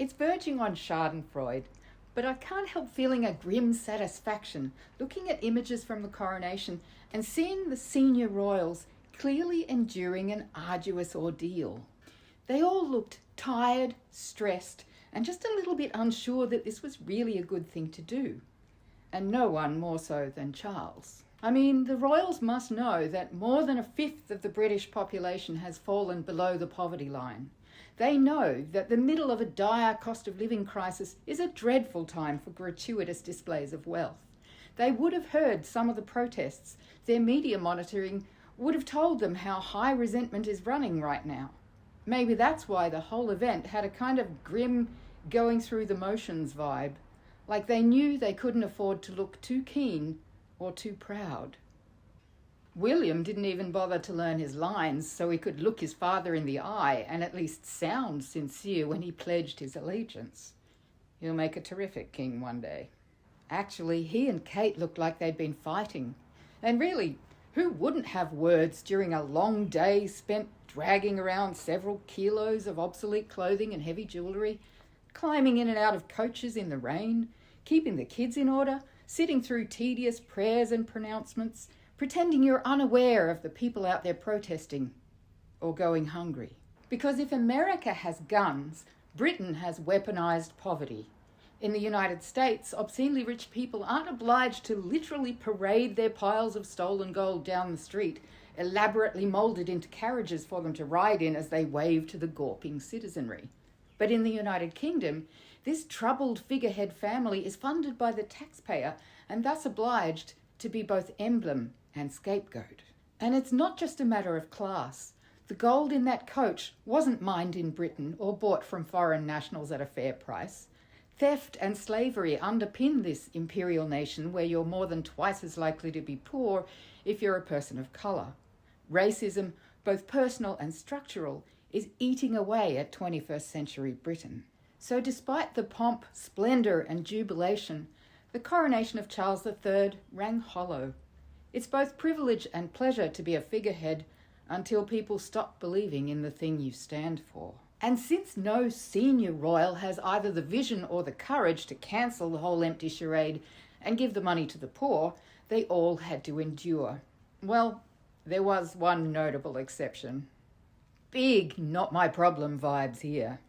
It's verging on Schadenfreude, but I can't help feeling a grim satisfaction looking at images from the coronation and seeing the senior royals clearly enduring an arduous ordeal. They all looked tired, stressed, and just a little bit unsure that this was really a good thing to do. And no one more so than Charles. I mean, the royals must know that more than a fifth of the British population has fallen below the poverty line. They know that the middle of a dire cost of living crisis is a dreadful time for gratuitous displays of wealth. They would have heard some of the protests. Their media monitoring would have told them how high resentment is running right now. Maybe that's why the whole event had a kind of grim, going through the motions vibe, like they knew they couldn't afford to look too keen or too proud. William didn't even bother to learn his lines so he could look his father in the eye and at least sound sincere when he pledged his allegiance. He'll make a terrific king one day. Actually, he and Kate looked like they'd been fighting. And really, who wouldn't have words during a long day spent dragging around several kilos of obsolete clothing and heavy jewellery, climbing in and out of coaches in the rain, keeping the kids in order, sitting through tedious prayers and pronouncements, pretending you're unaware of the people out there protesting or going hungry. Because if America has guns, Britain has weaponized poverty. In the United States, obscenely rich people aren't obliged to literally parade their piles of stolen gold down the street, elaborately molded into carriages for them to ride in as they wave to the gawping citizenry. But in the United Kingdom, this troubled figurehead family is funded by the taxpayer and thus obliged to be both emblem and scapegoat. And it's not just a matter of class. The gold in that coach wasn't mined in Britain or bought from foreign nationals at a fair price. Theft and slavery underpin this imperial nation where you're more than twice as likely to be poor if you're a person of colour. Racism, both personal and structural, is eating away at 21st century Britain. So despite the pomp, splendour and jubilation, the coronation of Charles III rang hollow. It's both privilege and pleasure to be a figurehead until people stop believing in the thing you stand for. And since no senior royal has either the vision or the courage to cancel the whole empty charade and give the money to the poor, they all had to endure. Well, there was one notable exception. Big not my problem vibes here.